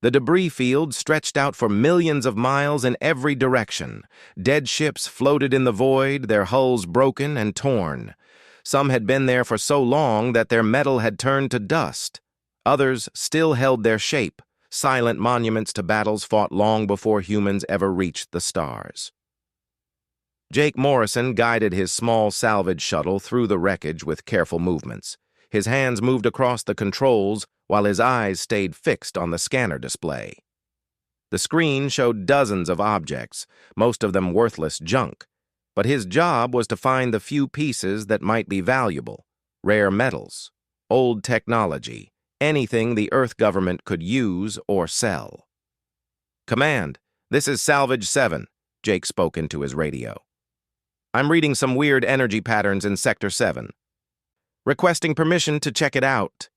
The debris field stretched out for millions of miles in every direction. Dead ships floated in the void, their hulls broken and torn. Some had been there for so long that their metal had turned to dust. Others still held their shape, silent monuments to battles fought long before humans ever reached the stars. Jake Morrison guided his small salvage shuttle through the wreckage with careful movements. His hands moved across the controls while his eyes stayed fixed on the scanner display. The screen showed dozens of objects, most of them worthless junk, but his job was to find the few pieces that might be valuable: rare metals, old technology, anything the Earth government could use or sell. "Command, this is Salvage 7, Jake spoke into his radio. "I'm reading some weird energy patterns in Sector 7. Requesting permission to check it out."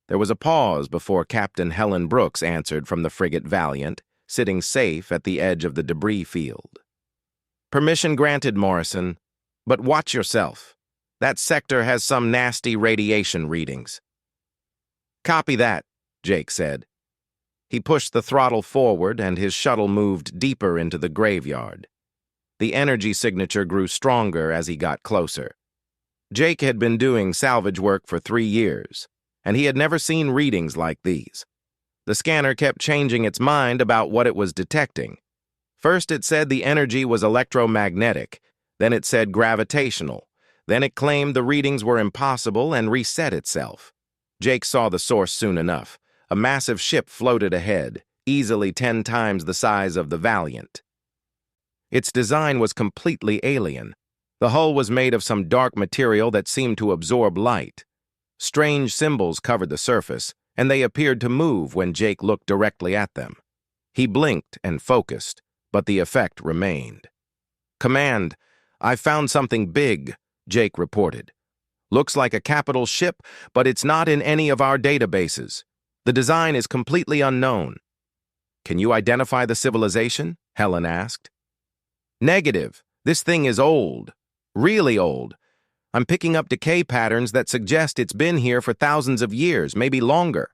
There was a pause before Captain Helen Brooks answered from the frigate Valiant, sitting safe at the edge of the debris field. "Permission granted, Morrison, but watch yourself. That sector has some nasty radiation readings." "Copy that," Jake said. He pushed the throttle forward and his shuttle moved deeper into the graveyard. The energy signature grew stronger as he got closer. Jake had been doing salvage work for 3 years, and he had never seen readings like these. The scanner kept changing its mind about what it was detecting. First it said the energy was electromagnetic, then it said gravitational, then it claimed the readings were impossible and reset itself. Jake saw the source soon enough. A massive ship floated ahead, easily 10 times the size of the Valiant. Its design was completely alien. The hull was made of some dark material that seemed to absorb light. Strange symbols covered the surface, and they appeared to move when Jake looked directly at them. He blinked and focused, but the effect remained. "Command, I found something big," Jake reported. "Looks like a capital ship, but it's not in any of our databases. The design is completely unknown." "Can you identify the civilization?" Helen asked. "Negative. This thing is old. Really old. I'm picking up decay patterns that suggest it's been here for thousands of years, maybe longer."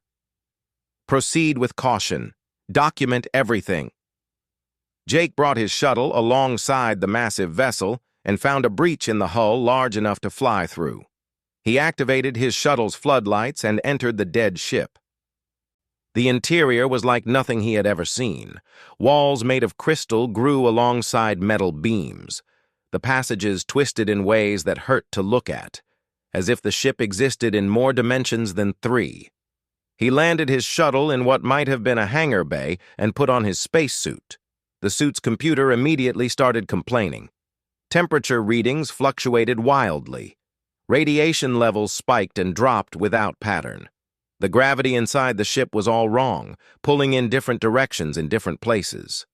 "Proceed with caution. Document everything." Jake brought his shuttle alongside the massive vessel and found a breach in the hull large enough to fly through. He activated his shuttle's floodlights and entered the dead ship. The interior was like nothing he had ever seen. Walls made of crystal grew alongside metal beams. The passages twisted in ways that hurt to look at, as if the ship existed in more dimensions than 3. He landed his shuttle in what might have been a hangar bay and put on his spacesuit. The suit's computer immediately started complaining. Temperature readings fluctuated wildly. Radiation levels spiked and dropped without pattern. The gravity inside the ship was all wrong, pulling in different directions in different places.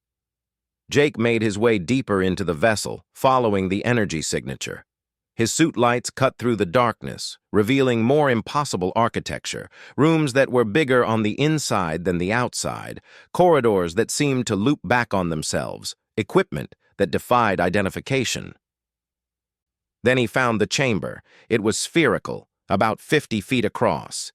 Jake made his way deeper into the vessel, following the energy signature. His suit lights cut through the darkness, revealing more impossible architecture, rooms that were bigger on the inside than the outside, corridors that seemed to loop back on themselves, equipment that defied identification. Then he found the chamber. It was spherical, about 50 feet across.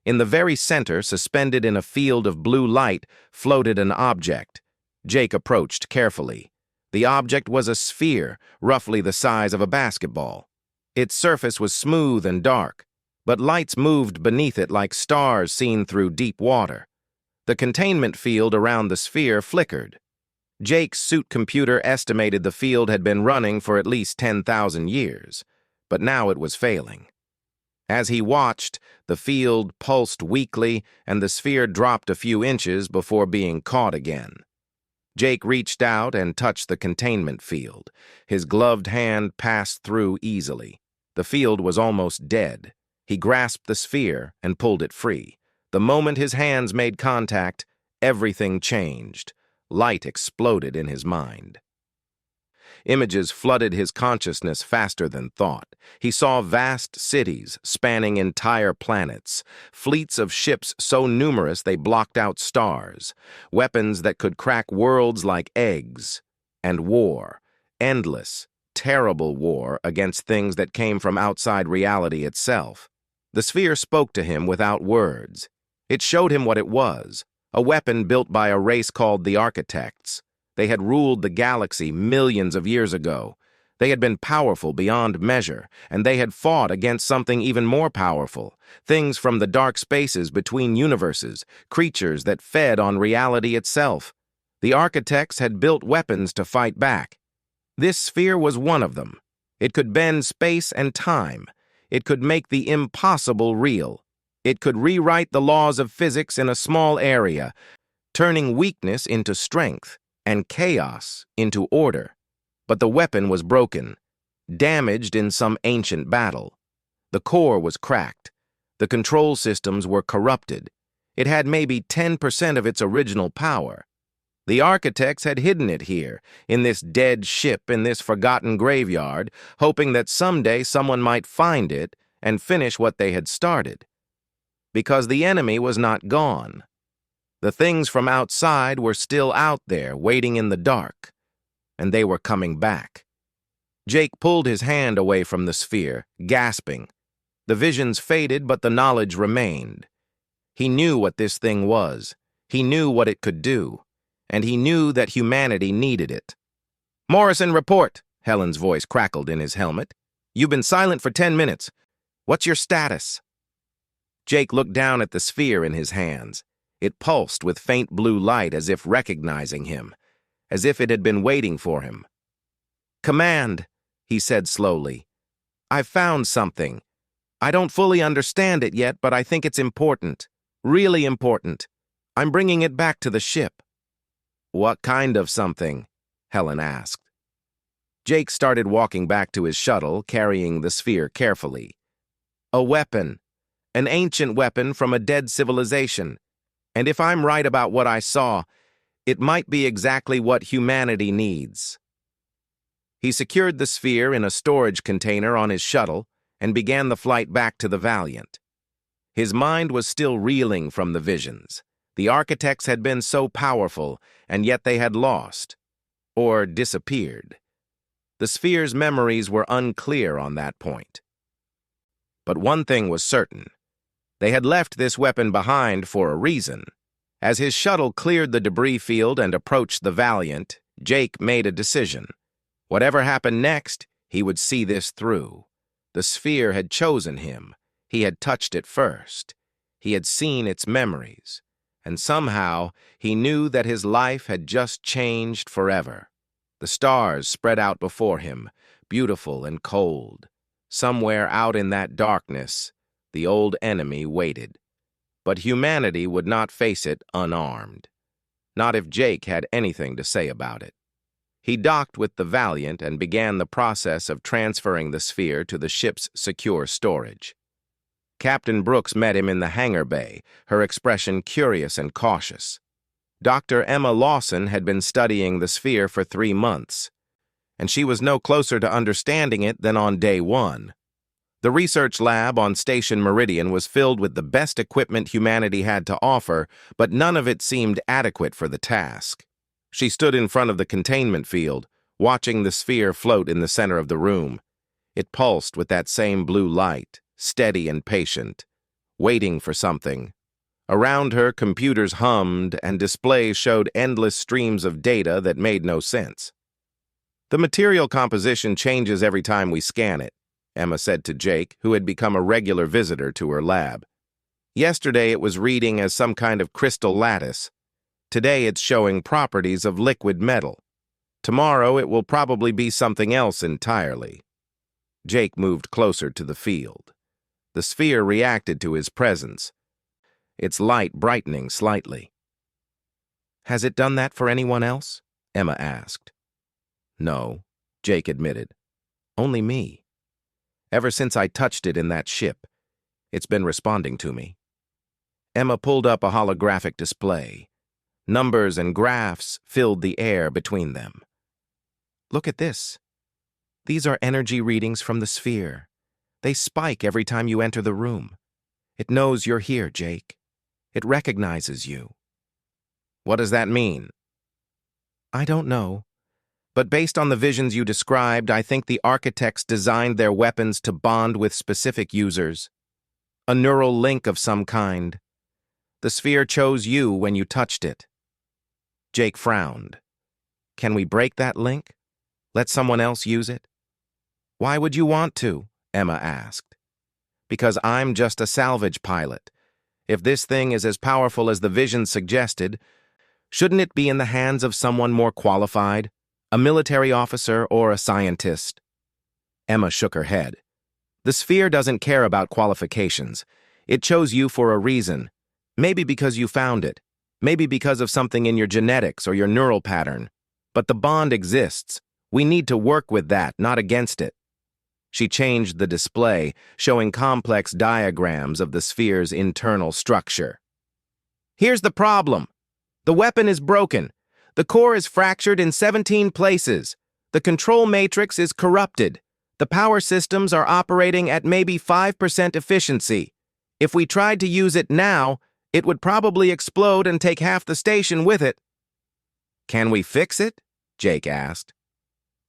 In the very center, suspended in a field of blue light, floated an object. Jake approached carefully. The object was a sphere, roughly the size of a basketball. Its surface was smooth and dark, but lights moved beneath it like stars seen through deep water. The containment field around the sphere flickered. Jake's suit computer estimated the field had been running for at least 10,000 years, but now it was failing. As he watched, the field pulsed weakly and the sphere dropped a few inches before being caught again. Jake reached out and touched the containment field. His gloved hand passed through easily. The field was almost dead. He grasped the sphere and pulled it free. The moment his hands made contact, everything changed. Light exploded in his mind. Images flooded his consciousness faster than thought. He saw vast cities spanning entire planets, fleets of ships so numerous they blocked out stars, weapons that could crack worlds like eggs, and war, endless, terrible war against things that came from outside reality itself. The sphere spoke to him without words. It showed him what it was, a weapon built by a race called the Architects. They had ruled the galaxy millions of years ago. They had been powerful beyond measure, and they had fought against something even more powerful, things from the dark spaces between universes, creatures that fed on reality itself. The Architects had built weapons to fight back. This sphere was one of them. It could bend space and time. It could make the impossible real. It could rewrite the laws of physics in a small area, turning weakness into strength and chaos into order. But the weapon was broken, damaged in some ancient battle. The core was cracked. The control systems were corrupted. It had maybe 10% of its original power. The Architects had hidden it here, in this dead ship in this forgotten graveyard, hoping that someday someone might find it and finish what they had started. Because the enemy was not gone. The things from outside were still out there, waiting in the dark. And they were coming back. Jake pulled his hand away from the sphere, gasping. The visions faded, but the knowledge remained. He knew what this thing was. He knew what it could do. And he knew that humanity needed it. "Morrison, report!" Helen's voice crackled in his helmet. "You've been silent for 10 minutes. What's your status?" Jake looked down at the sphere in his hands. It pulsed with faint blue light as if recognizing him, as if it had been waiting for him. "Command," he said slowly. "I've found something. I don't fully understand it yet, but I think it's important. Really important. I'm bringing it back to the ship." "What kind of something?" Helen asked. Jake started walking back to his shuttle, carrying the sphere carefully. "A weapon. An ancient weapon from a dead civilization. And if I'm right about what I saw, it might be exactly what humanity needs." He secured the sphere in a storage container on his shuttle and began the flight back to the Valiant. His mind was still reeling from the visions. The Architects had been so powerful, and yet they had lost, or disappeared. The sphere's memories were unclear on that point. But one thing was certain. They had left this weapon behind for a reason. As his shuttle cleared the debris field and approached the Valiant, Jake made a decision. Whatever happened next, he would see this through. The sphere had chosen him. He had touched it first. He had seen its memories. And somehow, he knew that his life had just changed forever. The stars spread out before him, beautiful and cold. Somewhere out in that darkness, the old enemy waited. But humanity would not face it unarmed. Not if Jake had anything to say about it. He docked with the Valiant and began the process of transferring the sphere to the ship's secure storage. Captain Brooks met him in the hangar bay, her expression curious and cautious. Dr. Emma Lawson had been studying the sphere for 3 months, and she was no closer to understanding it than on day 1. The research lab on Station Meridian was filled with the best equipment humanity had to offer, but none of it seemed adequate for the task. She stood in front of the containment field, watching the sphere float in the center of the room. It pulsed with that same blue light, steady and patient, waiting for something. Around her, computers hummed, and displays showed endless streams of data that made no sense. "The material composition changes every time we scan it," Emma said to Jake, who had become a regular visitor to her lab. "Yesterday it was reading as some kind of crystal lattice. Today it's showing properties of liquid metal. Tomorrow it will probably be something else entirely." Jake moved closer to the field. The sphere reacted to his presence, its light brightening slightly. "Has it done that for anyone else?" Emma asked. "No," Jake admitted. "Only me. Ever since I touched it in that ship, it's been responding to me." Emma pulled up a holographic display. Numbers and graphs filled the air between them. "Look at this. These are energy readings from the sphere. They spike every time you enter the room. It knows you're here, Jake. It recognizes you." "What does that mean?" "I don't know. But based on the visions you described, I think the Architects designed their weapons to bond with specific users. A neural link of some kind. The sphere chose you when you touched it. Jake frowned. Can we break that link? Let someone else use it? Why would you want to? Emma asked. Because I'm just a salvage pilot. If this thing is as powerful as the vision suggested, shouldn't it be in the hands of someone more qualified? A military officer or a scientist? Emma shook her head. The sphere doesn't care about qualifications. It chose you for a reason. Maybe because you found it. Maybe because of something in your genetics or your neural pattern. But the bond exists. We need to work with that, not against it. She changed the display, showing complex diagrams of the sphere's internal structure. Here's the problem. The weapon is broken. The core is fractured in 17 places. The control matrix is corrupted. The power systems are operating at maybe 5% efficiency. If we tried to use it now, it would probably explode and take half the station with it. Can we fix it? Jake asked.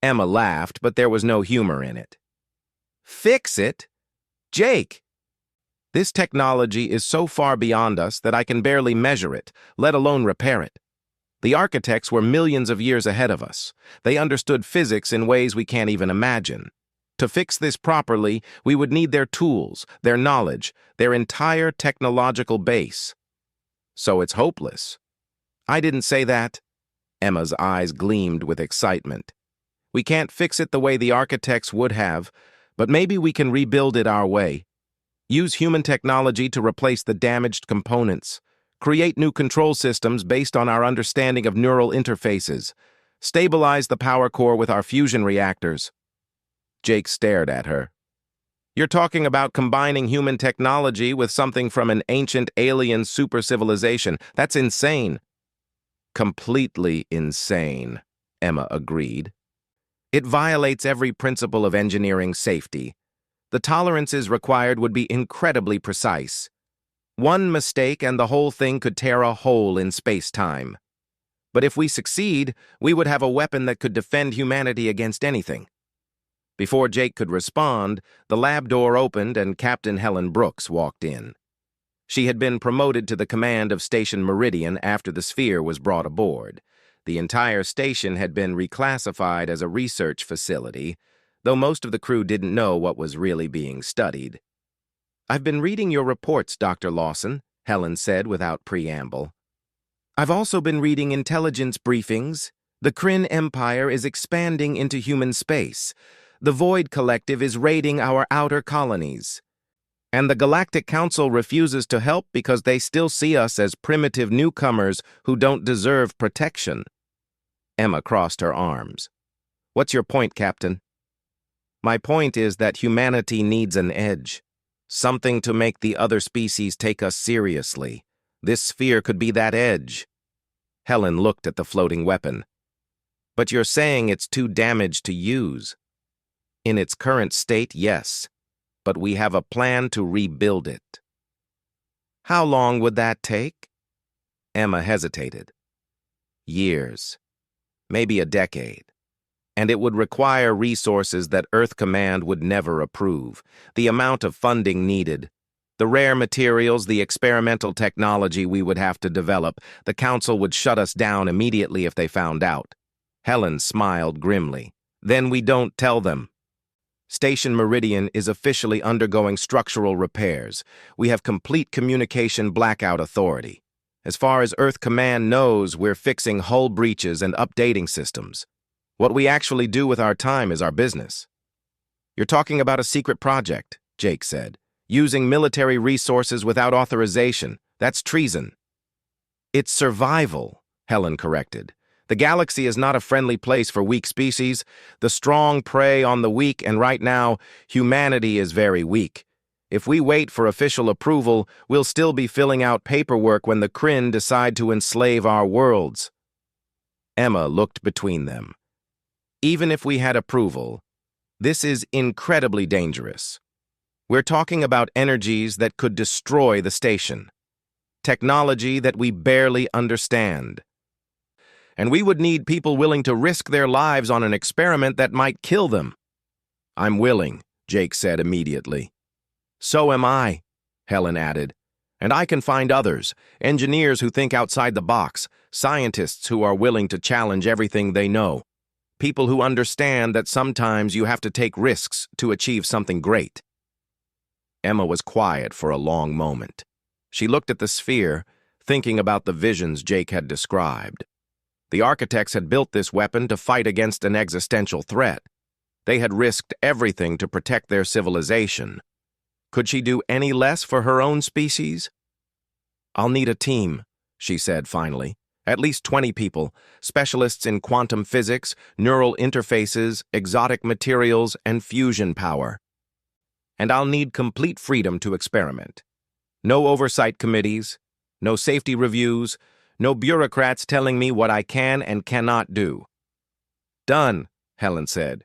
Emma laughed, but there was no humor in it. Fix it? Jake! This technology is so far beyond us that I can barely measure it, let alone repair it. The architects were millions of years ahead of us. They understood physics in ways we can't even imagine. To fix this properly, we would need their tools, their knowledge, their entire technological base. So it's hopeless. I didn't say that. Emma's eyes gleamed with excitement. We can't fix it the way the architects would have, but maybe we can rebuild it our way. Use human technology to replace the damaged components. Create new control systems based on our understanding of neural interfaces. Stabilize the power core with our fusion reactors. Jake stared at her. You're talking about combining human technology with something from an ancient alien super-civilization. That's insane. Completely insane, Emma agreed. It violates every principle of engineering safety. The tolerances required would be incredibly precise. One mistake and the whole thing could tear a hole in space-time. But if we succeed, we would have a weapon that could defend humanity against anything. Before Jake could respond, the lab door opened and Captain Helen Brooks walked in. She had been promoted to the command of Station Meridian after the sphere was brought aboard. The entire station had been reclassified as a research facility, though most of the crew didn't know what was really being studied. I've been reading your reports, Dr. Lawson, Helen said without preamble. I've also been reading intelligence briefings. The Kryn Empire is expanding into human space. The Void Collective is raiding our outer colonies. And the Galactic Council refuses to help because they still see us as primitive newcomers who don't deserve protection. Emma crossed her arms. What's your point, Captain? My point is that humanity needs an edge. Something to make the other species take us seriously. This sphere could be that edge. Helen looked at the floating weapon. But you're saying it's too damaged to use. In its current state, yes. But we have a plan to rebuild it. How long would that take? Emma hesitated. Years. Maybe a decade. And it would require resources that Earth Command would never approve. The amount of funding needed, the rare materials, the experimental technology we would have to develop, the Council would shut us down immediately if they found out. Helen smiled grimly. Then we don't tell them. Station Meridian is officially undergoing structural repairs. We have complete communication blackout authority. As far as Earth Command knows, we're fixing hull breaches and updating systems. What we actually do with our time is our business. You're talking about a secret project, Jake said. Using military resources without authorization. That's treason. It's survival, Helen corrected. The galaxy is not a friendly place for weak species. The strong prey on the weak, and right now, humanity is very weak. If we wait for official approval, we'll still be filling out paperwork when the Kryn decide to enslave our worlds. Emma looked between them. Even if we had approval, this is incredibly dangerous. We're talking about energies that could destroy the station. Technology that we barely understand. And we would need people willing to risk their lives on an experiment that might kill them. I'm willing, Jake said immediately. So am I, Helen added. And I can find others, engineers who think outside the box, scientists who are willing to challenge everything they know, people who understand that sometimes you have to take risks to achieve something great. Emma was quiet for a long moment. She looked at the sphere, thinking about the visions Jake had described. The architects had built this weapon to fight against an existential threat. They had risked everything to protect their civilization. Could she do any less for her own species? "I'll need a team," she said finally. "At least 20 people, specialists in quantum physics, neural interfaces, exotic materials, and fusion power. And I'll need complete freedom to experiment. No oversight committees, no safety reviews, no bureaucrats telling me what I can and cannot do." "Done," Helen said.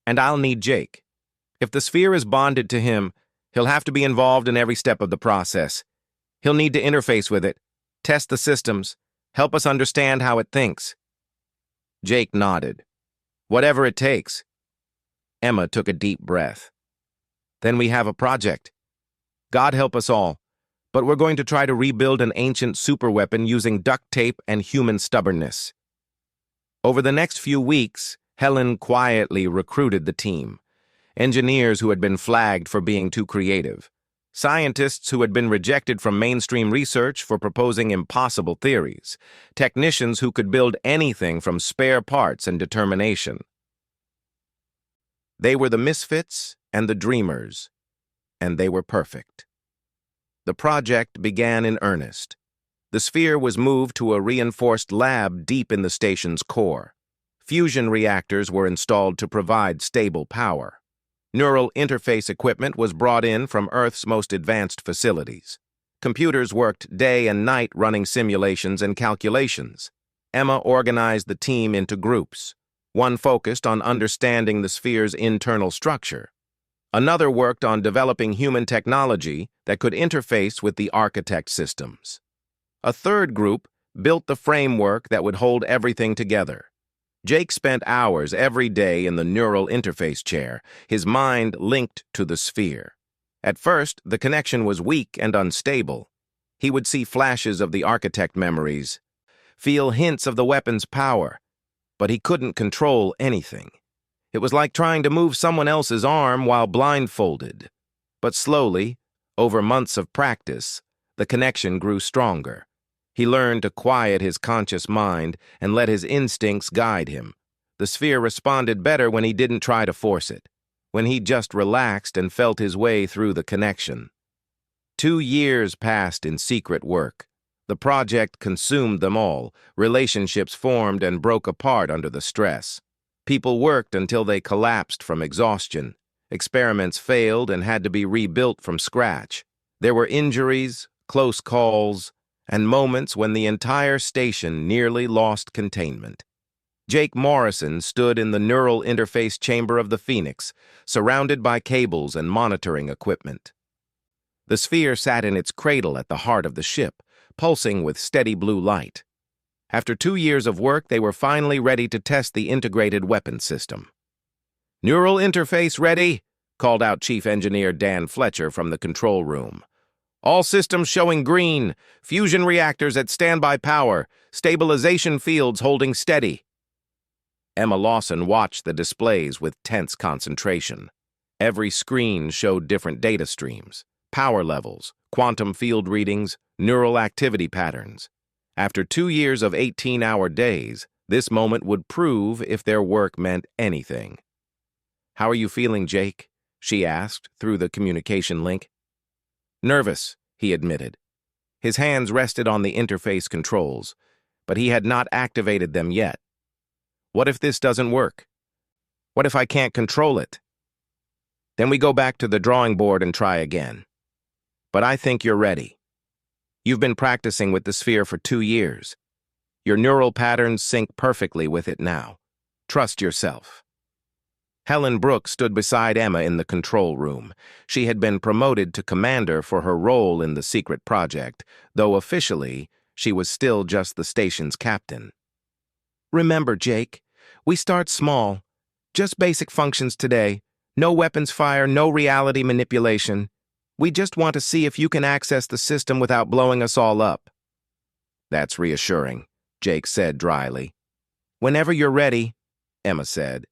"And I'll need Jake. If the sphere is bonded to him, he'll have to be involved in every step of the process. He'll need to interface with it, test the systems, help us understand how it thinks." Jake nodded. "Whatever it takes." Emma took a deep breath. "Then we have a project. God help us all, but we're going to try to rebuild an ancient superweapon using duct tape and human stubbornness." Over the next few weeks, Helen quietly recruited the team. Engineers who had been flagged for being too creative. Scientists who had been rejected from mainstream research for proposing impossible theories. Technicians who could build anything from spare parts and determination. They were the misfits and the dreamers, and they were perfect. The project began in earnest. The sphere was moved to a reinforced lab deep in the station's core. Fusion reactors were installed to provide stable power. Neural interface equipment was brought in from Earth's most advanced facilities. Computers worked day and night running simulations and calculations. Emma organized the team into groups. One focused on understanding the sphere's internal structure. Another worked on developing human technology that could interface with the architect systems. A third group built the framework that would hold everything together. Jake spent hours every day in the neural interface chair, his mind linked to the sphere. At first, the connection was weak and unstable. He would see flashes of the architect memories, feel hints of the weapon's power, but he couldn't control anything. It was like trying to move someone else's arm while blindfolded. But slowly, over months of practice, the connection grew stronger. He learned to quiet his conscious mind and let his instincts guide him. The sphere responded better when he didn't try to force it, when he just relaxed and felt his way through the connection. 2 years passed in secret work. The project consumed them all. Relationships formed and broke apart under the stress. People worked until they collapsed from exhaustion. Experiments failed and had to be rebuilt from scratch. There were injuries, close calls, and moments when the entire station nearly lost containment. Jake Morrison stood in the neural interface chamber of the Phoenix, surrounded by cables and monitoring equipment. The sphere sat in its cradle at the heart of the ship, pulsing with steady blue light. After 2 years of work, they were finally ready to test the integrated weapon system. "Neural interface ready," called out Chief Engineer Dan Fletcher from the control room. "All systems showing green, fusion reactors at standby power, stabilization fields holding steady." Emma Lawson watched the displays with tense concentration. Every screen showed different data streams, power levels, quantum field readings, neural activity patterns. After 2 years of 18-hour days, this moment would prove if their work meant anything. "How are you feeling, Jake?" she asked through the communication link. "Nervous," he admitted. His hands rested on the interface controls, but he had not activated them yet. "What if this doesn't work? What if I can't control it?" "Then we go back to the drawing board and try again. But I think you're ready. You've been practicing with the sphere for 2 years. Your neural patterns sync perfectly with it now. Trust yourself." Helen Brooks stood beside Emma in the control room. She had been promoted to commander for her role in the secret project, though officially, she was still just the station's captain. "Remember, Jake, we start small. Just basic functions today. No weapons fire, no reality manipulation. We just want to see if you can access the system without blowing us all up." "That's reassuring," Jake said dryly. "Whenever you're ready," Emma said.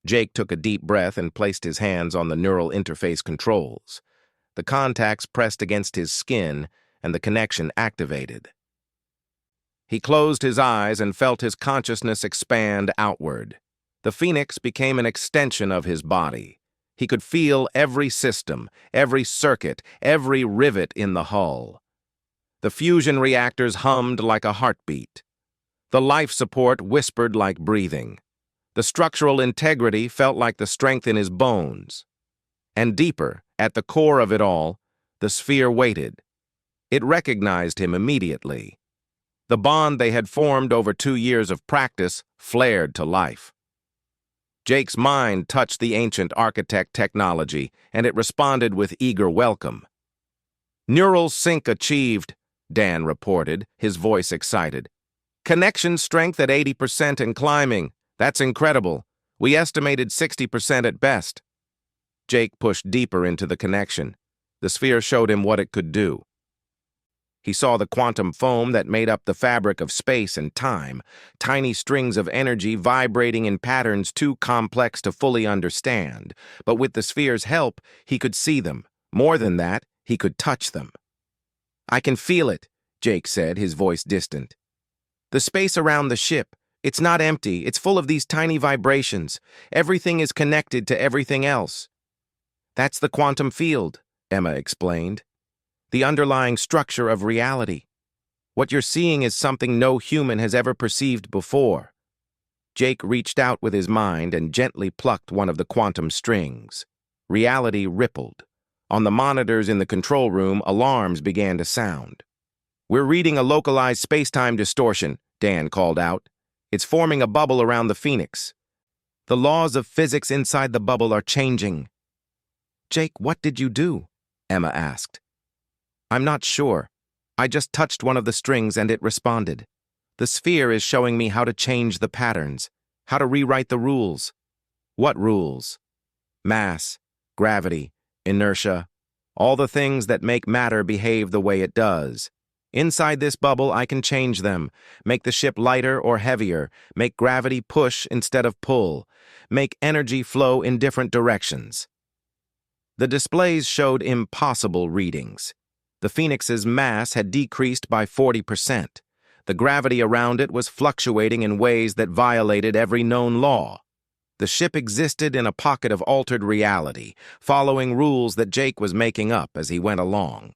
Jake took a deep breath and placed his hands on the neural interface controls. The contacts pressed against his skin, and the connection activated. He closed his eyes and felt his consciousness expand outward. The Phoenix became an extension of his body. He could feel every system, every circuit, every rivet in the hull. The fusion reactors hummed like a heartbeat. The life support whispered like breathing. The structural integrity felt like the strength in his bones. And deeper, at the core of it all, the sphere waited. It recognized him immediately. The bond they had formed over 2 years of practice flared to life. Jake's mind touched the ancient architect technology, and it responded with eager welcome. "Neural sync achieved," Dan reported, his voice excited. "Connection strength at 80% and climbing. That's incredible. We estimated 60% at best." Jake pushed deeper into the connection. The sphere showed him what it could do. He saw the quantum foam that made up the fabric of space and time, tiny strings of energy vibrating in patterns too complex to fully understand. But with the sphere's help, he could see them. More than that, he could touch them. "I can feel it," Jake said, his voice distant. "The space around the ship, it's not empty, it's full of these tiny vibrations. Everything is connected to everything else." "That's the quantum field," Emma explained. "The underlying structure of reality. What you're seeing is something no human has ever perceived before." Jake reached out with his mind and gently plucked one of the quantum strings. Reality rippled. On the monitors in the control room, alarms began to sound. "We're reading a localized space-time distortion," Dan called out. "It's forming a bubble around the Phoenix. The laws of physics inside the bubble are changing." "Jake, what did you do?" Emma asked. "I'm not sure. I just touched one of the strings and it responded. The sphere is showing me how to change the patterns, how to rewrite the rules." "What rules?" "Mass, gravity, inertia, all the things that make matter behave the way it does. Inside this bubble, I can change them, make the ship lighter or heavier, make gravity push instead of pull, make energy flow in different directions." The displays showed impossible readings. The Phoenix's mass had decreased by 40%. The gravity around it was fluctuating in ways that violated every known law. The ship existed in a pocket of altered reality, following rules that Jake was making up as he went along.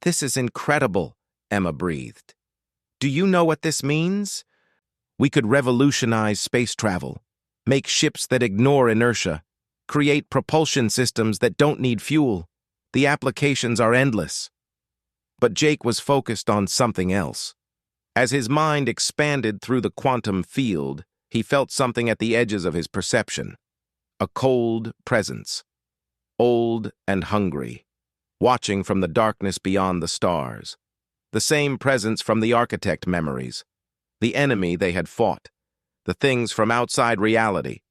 "This is incredible," Emma breathed. "Do you know what this means? We could revolutionize space travel, make ships that ignore inertia, create propulsion systems that don't need fuel. The applications are endless." But Jake was focused on something else. As his mind expanded through the quantum field, he felt something at the edges of his perception. A cold presence, old and hungry, watching from the darkness beyond the stars. The same presence from the architect memories, the enemy they had fought, the things from outside reality.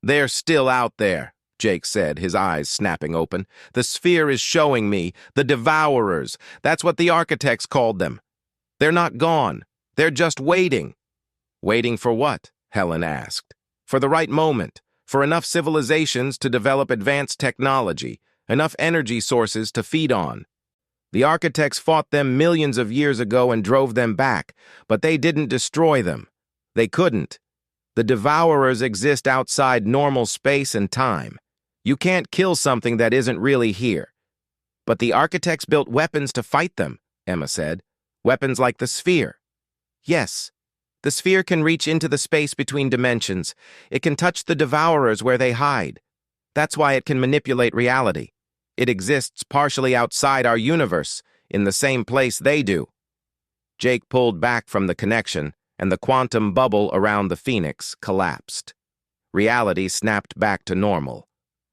"They're still out there," Jake said, his eyes snapping open. "The sphere is showing me, the devourers. That's what the architects called them. They're not gone. They're just waiting." "Waiting for what?" Helen asked. "For the right moment, for enough civilizations to develop advanced technology, enough energy sources to feed on. The architects fought them millions of years ago and drove them back, but they didn't destroy them. They couldn't. The devourers exist outside normal space and time. You can't kill something that isn't really here." "But the architects built weapons to fight them," Emma said. "Weapons like the sphere." "Yes. The sphere can reach into the space between dimensions. It can touch the devourers where they hide. That's why it can manipulate reality. It exists partially outside our universe, in the same place they do." Jake pulled back from the connection, and the quantum bubble around the Phoenix collapsed. Reality snapped back to normal.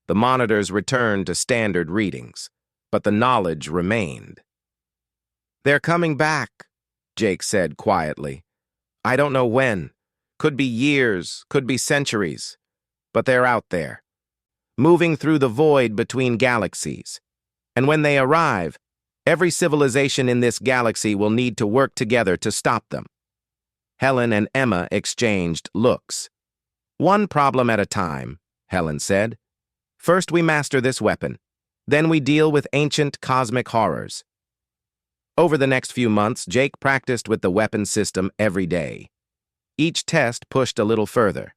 The monitors returned to standard readings, but the knowledge remained. "They're coming back," Jake said quietly. "I don't know when. Could be years, could be centuries. But they're out there, moving through the void between galaxies, And when they arrive, every civilization in this galaxy will need to work together to stop them. Helen and Emma exchanged looks. One problem at a time, Helen said. First we master this weapon. Then we deal with ancient cosmic horrors. Over the next few months, Jake practiced with the weapon system every day. Each test pushed a little further.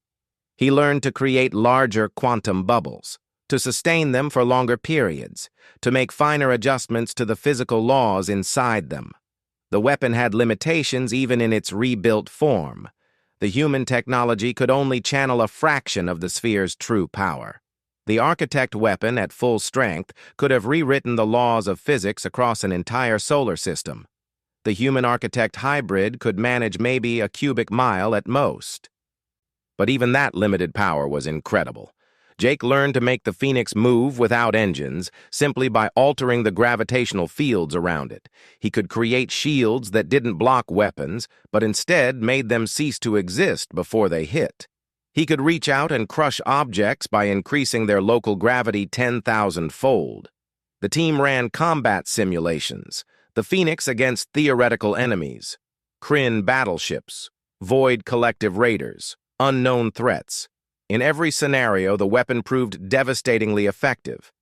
He learned to create larger quantum bubbles, to sustain them for longer periods, to make finer adjustments to the physical laws inside them. The weapon had limitations even in its rebuilt form. The human technology could only channel a fraction of the sphere's true power. The architect weapon at full strength could have rewritten the laws of physics across an entire solar system. The human architect hybrid could manage maybe a cubic mile at most. But even that limited power was incredible. Jake learned to make the Phoenix move without engines, simply by altering the gravitational fields around it. He could create shields that didn't block weapons, but instead made them cease to exist before they hit. He could reach out and crush objects by increasing their local gravity 10,000-fold. The team ran combat simulations, the Phoenix against theoretical enemies, Kryn battleships, Void collective raiders, unknown threats. In every scenario, the weapon proved devastatingly effective.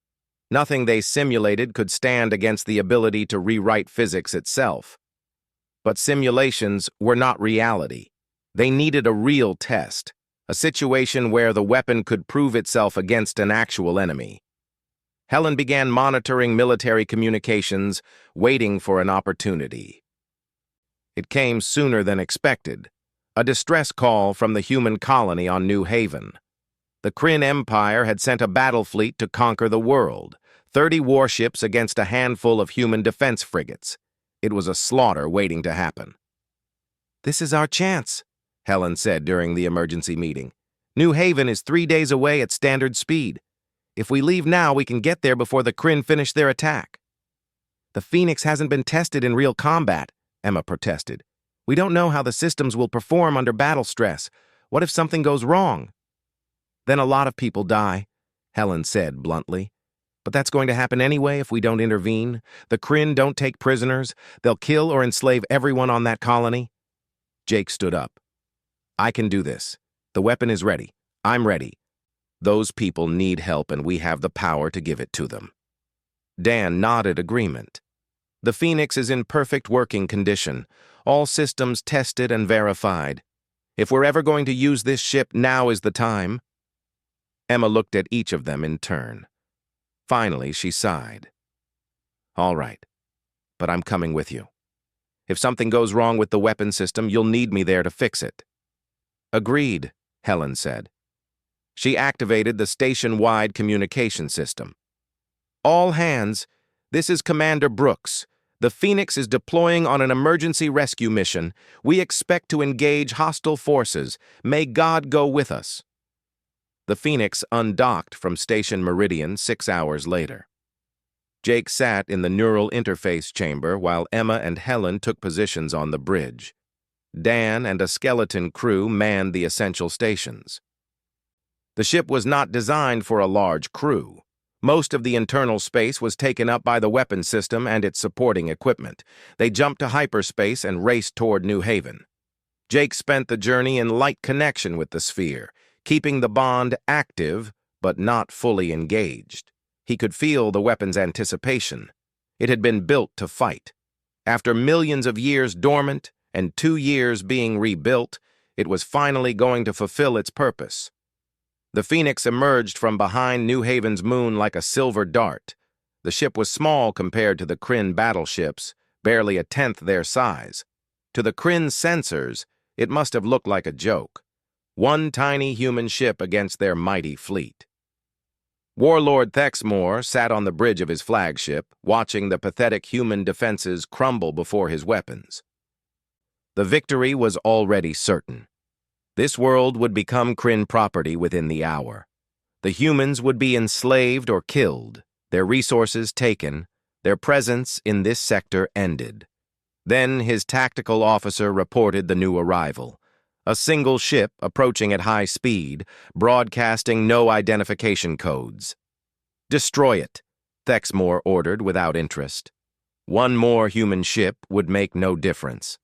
Nothing they simulated could stand against the ability to rewrite physics itself. But simulations were not reality. They needed a real test, a situation where the weapon could prove itself against an actual enemy. Helen began monitoring military communications, waiting for an opportunity. It came sooner than expected. A distress call from the human colony on New Haven. The Kryn Empire had sent a battle fleet to conquer the world, 30 warships against a handful of human defense frigates. It was a slaughter waiting to happen. "This is our chance," Helen said during the emergency meeting. "New Haven is 3 days away at standard speed. If we leave now, we can get there before the Kryn finish their attack." "The Phoenix hasn't been tested in real combat," Emma protested. "We don't know how the systems will perform under battle stress. What if something goes wrong?" "Then a lot of people die," Helen said bluntly. "But that's going to happen anyway if we don't intervene. The Kryn don't take prisoners. They'll kill or enslave everyone on that colony." Jake stood up. "I can do this. The weapon is ready. I'm ready. Those people need help and we have the power to give it to them." Dan nodded agreement. "The Phoenix is in perfect working condition. All systems tested and verified. If we're ever going to use this ship, now is the time." Emma looked at each of them in turn. Finally, she sighed. "All right, but I'm coming with you. If something goes wrong with the weapon system, you'll need me there to fix it." "Agreed," Helen said. She activated the station-wide communication system. "All hands, this is Commander Brooks. The Phoenix is deploying on an emergency rescue mission. We expect to engage hostile forces. May God go with us." The Phoenix undocked from Station Meridian 6 hours later. Jake sat in the neural interface chamber while Emma and Helen took positions on the bridge. Dan and a skeleton crew manned the essential stations. The ship was not designed for a large crew. Most of the internal space was taken up by the weapon system and its supporting equipment. They jumped to hyperspace and raced toward New Haven. Jake spent the journey in light connection with the sphere, keeping the bond active but not fully engaged. He could feel the weapon's anticipation. It had been built to fight. After millions of years dormant and 2 years being rebuilt, it was finally going to fulfill its purpose. The Phoenix emerged from behind New Haven's moon like a silver dart. The ship was small compared to the Kryn battleships, barely a tenth their size. To the Kryn sensors, it must have looked like a joke. One tiny human ship against their mighty fleet. Warlord Thexmore sat on the bridge of his flagship, watching the pathetic human defenses crumble before his weapons. The victory was already certain. This world would become Kryn property within the hour. The humans would be enslaved or killed, their resources taken, their presence in this sector ended. Then his tactical officer reported the new arrival. A single ship approaching at high speed, broadcasting no identification codes. "Destroy it," Thexmore ordered without interest. One more human ship would make no difference.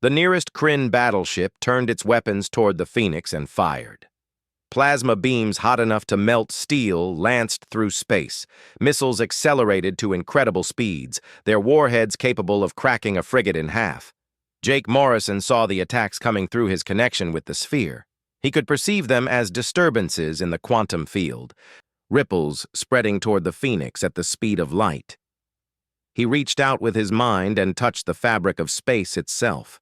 The nearest Kryn battleship turned its weapons toward the Phoenix and fired. Plasma beams hot enough to melt steel lanced through space. Missiles accelerated to incredible speeds, their warheads capable of cracking a frigate in half. Jake Morrison saw the attacks coming through his connection with the sphere. He could perceive them as disturbances in the quantum field, ripples spreading toward the Phoenix at the speed of light. He reached out with his mind and touched the fabric of space itself.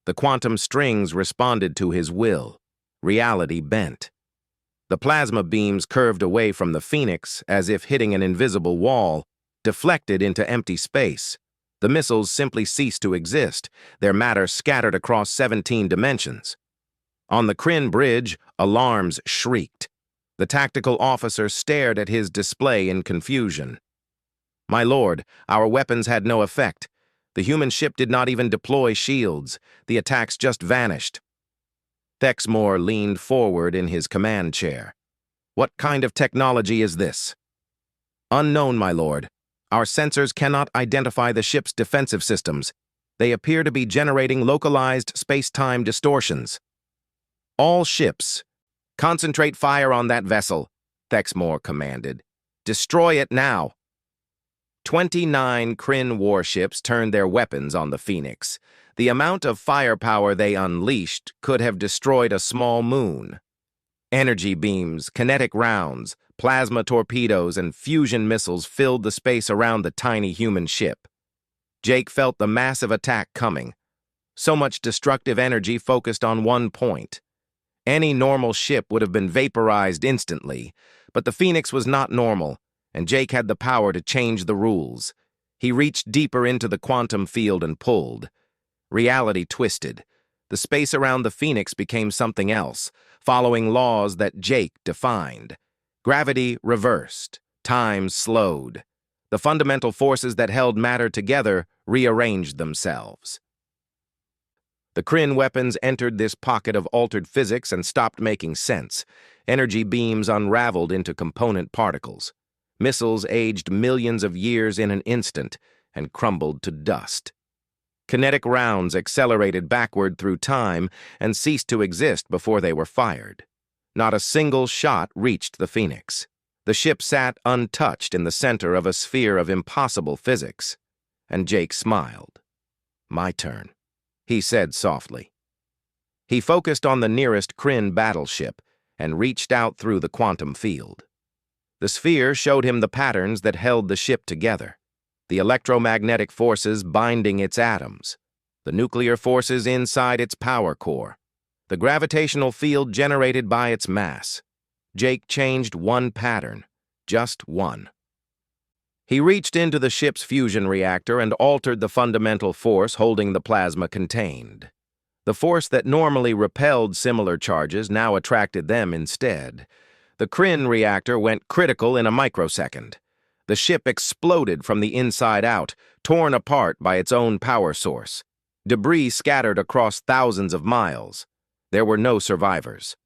The quantum strings responded to his will. Reality bent. The plasma beams curved away from the Phoenix as if hitting an invisible wall, deflected into empty space. The missiles simply ceased to exist, their matter scattered across 17 dimensions. On the Kryn bridge, alarms shrieked. The tactical officer stared at his display in confusion. "My lord, our weapons had no effect. The human ship did not even deploy shields. The attacks just vanished." Thexmore leaned forward in his command chair. "What kind of technology is this?" "Unknown, my lord. Our sensors cannot identify the ship's defensive systems. They appear to be generating localized space-time distortions." "All ships, concentrate fire on that vessel," Thexmore commanded. "Destroy it now." 29 Kryn warships turned their weapons on the Phoenix. The amount of firepower they unleashed could have destroyed a small moon. Energy beams, kinetic rounds, plasma torpedoes, and fusion missiles filled the space around the tiny human ship. Jake felt the massive attack coming. So much destructive energy focused on one point. Any normal ship would have been vaporized instantly, but the Phoenix was not normal, and Jake had the power to change the rules. He reached deeper into the quantum field and pulled. Reality twisted. The space around the Phoenix became something else, following laws that Jake defined. Gravity reversed. Time slowed. The fundamental forces that held matter together rearranged themselves. The Kryn weapons entered this pocket of altered physics and stopped making sense. Energy beams unraveled into component particles. Missiles aged millions of years in an instant and crumbled to dust. Kinetic rounds accelerated backward through time and ceased to exist before they were fired. Not a single shot reached the Phoenix. The ship sat untouched in the center of a sphere of impossible physics. And Jake smiled. "My turn," he said softly. He focused on the nearest Kryn battleship and reached out through the quantum field. The sphere showed him the patterns that held the ship together. The electromagnetic forces binding its atoms, the nuclear forces inside its power core, the gravitational field generated by its mass. Jake changed one pattern, just one. He reached into the ship's fusion reactor and altered the fundamental force holding the plasma contained. The force that normally repelled similar charges now attracted them instead. The Kryn reactor went critical in a microsecond. The ship exploded from the inside out, torn apart by its own power source. Debris scattered across thousands of miles. There were no survivors.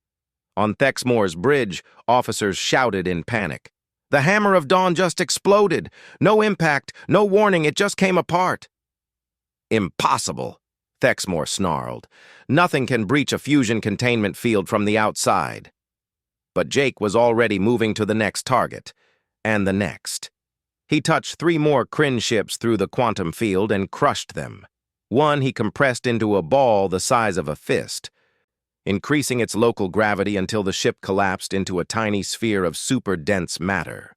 On Thexmore's bridge, officers shouted in panic. "The Hammer of Dawn just exploded! No impact, no warning, it just came apart!" "Impossible," Thexmore snarled. "Nothing can breach a fusion containment field from the outside." But Jake was already moving to the next target, and the next. He touched 3 more Kryn ships through the quantum field and crushed them. One he compressed into a ball the size of a fist, increasing its local gravity until the ship collapsed into a tiny sphere of super-dense matter.